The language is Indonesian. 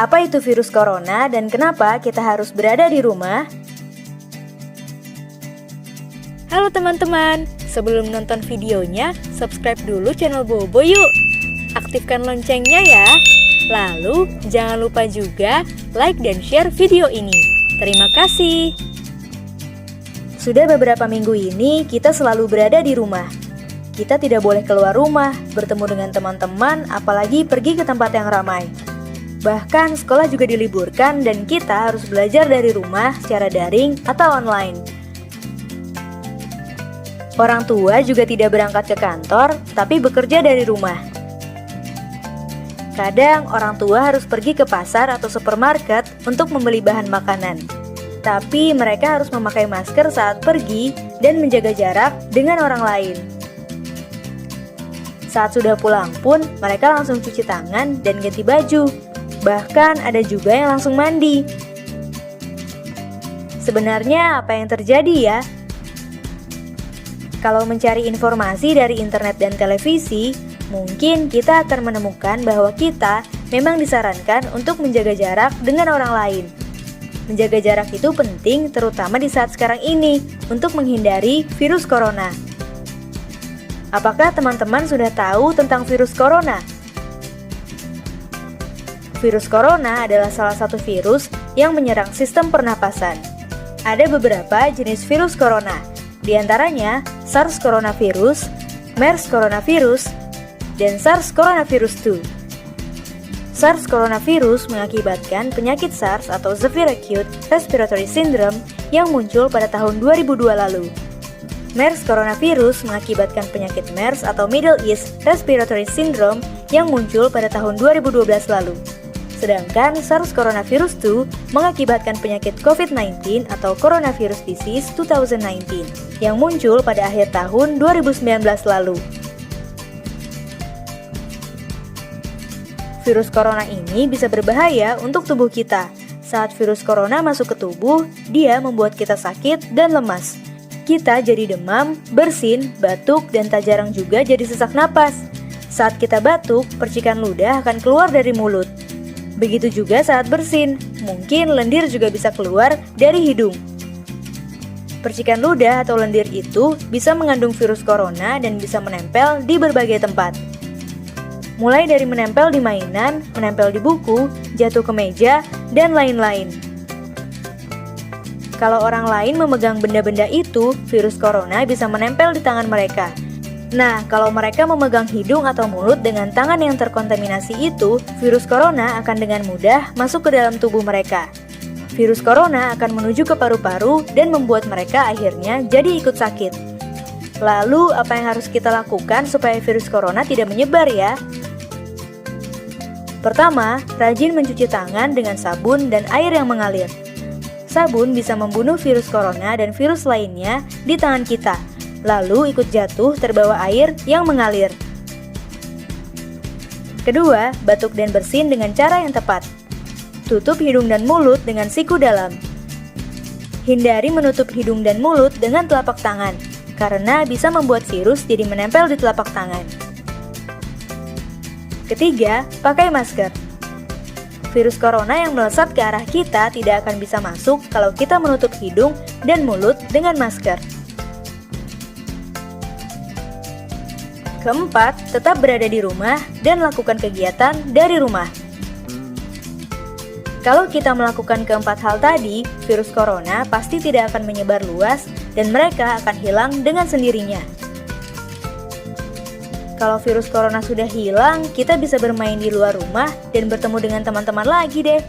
Apa itu virus corona dan kenapa kita harus berada di rumah? Halo teman-teman, sebelum nonton videonya, subscribe dulu channel Bobo yuk. Aktifkan loncengnya ya. Lalu, jangan lupa juga like dan share video ini. Terima kasih. Sudah beberapa minggu ini, kita selalu berada di rumah. Kita tidak boleh keluar rumah, bertemu dengan teman-teman, apalagi pergi ke tempat yang ramai. Bahkan sekolah juga diliburkan dan kita harus belajar dari rumah secara daring atau online. Orang tua juga tidak berangkat ke kantor, tapi bekerja dari rumah. Kadang orang tua harus pergi ke pasar atau supermarket untuk membeli bahan makanan. Tapi mereka harus memakai masker saat pergi dan menjaga jarak dengan orang lain. Saat sudah pulang pun, mereka langsung cuci tangan dan ganti baju. Bahkan ada juga yang langsung mandi. Sebenarnya apa yang terjadi ya? Kalau mencari informasi dari internet dan televisi, mungkin kita akan menemukan bahwa kita memang disarankan untuk menjaga jarak dengan orang lain. Menjaga jarak itu penting terutama di saat sekarang ini untuk menghindari virus corona. Apakah teman-teman sudah tahu tentang virus corona? Virus corona adalah salah satu virus yang menyerang sistem pernapasan. Ada beberapa jenis virus corona, di antaranya SARS coronavirus, MERS coronavirus, dan SARS coronavirus 2. SARS coronavirus mengakibatkan penyakit SARS atau Severe Acute Respiratory Syndrome yang muncul pada tahun 2002 lalu. MERS coronavirus mengakibatkan penyakit MERS atau Middle East Respiratory Syndrome yang muncul pada tahun 2012 lalu. Sedangkan SARS coronavirus 2 mengakibatkan penyakit COVID-19 atau Coronavirus Disease 2019 yang muncul pada akhir tahun 2019 lalu. Virus corona ini bisa berbahaya untuk tubuh kita. Saat virus corona masuk ke tubuh, dia membuat kita sakit dan lemas. Kita jadi demam, bersin, batuk, dan tak jarang juga jadi sesak napas. Saat kita batuk, percikan ludah akan keluar dari mulut. Begitu juga saat bersin, mungkin lendir juga bisa keluar dari hidung. Percikan ludah atau lendir itu bisa mengandung virus corona dan bisa menempel di berbagai tempat. Mulai dari menempel di mainan, menempel di buku, jatuh ke meja, dan lain-lain. Kalau orang lain memegang benda-benda itu, virus corona bisa menempel di tangan mereka. Nah, kalau mereka memegang hidung atau mulut dengan tangan yang terkontaminasi itu, virus corona akan dengan mudah masuk ke dalam tubuh mereka. Virus corona akan menuju ke paru-paru dan membuat mereka akhirnya jadi ikut sakit. Lalu, apa yang harus kita lakukan supaya virus corona tidak menyebar ya? Pertama, rajin mencuci tangan dengan sabun dan air yang mengalir. Sabun bisa membunuh virus corona dan virus lainnya di tangan kita. Lalu ikut jatuh terbawa air yang mengalir. Kedua, batuk dan bersin dengan cara yang tepat. Tutup hidung dan mulut dengan siku dalam. Hindari menutup hidung dan mulut dengan telapak tangan, karena bisa membuat virus jadi menempel di telapak tangan. Ketiga, pakai masker. Virus corona yang melesat ke arah kita tidak akan bisa masuk kalau kita menutup hidung dan mulut dengan masker. Keempat, tetap berada di rumah dan lakukan kegiatan dari rumah. Kalau kita melakukan keempat hal tadi, virus corona pasti tidak akan menyebar luas dan mereka akan hilang dengan sendirinya. Kalau virus corona sudah hilang, kita bisa bermain di luar rumah dan bertemu dengan teman-teman lagi deh.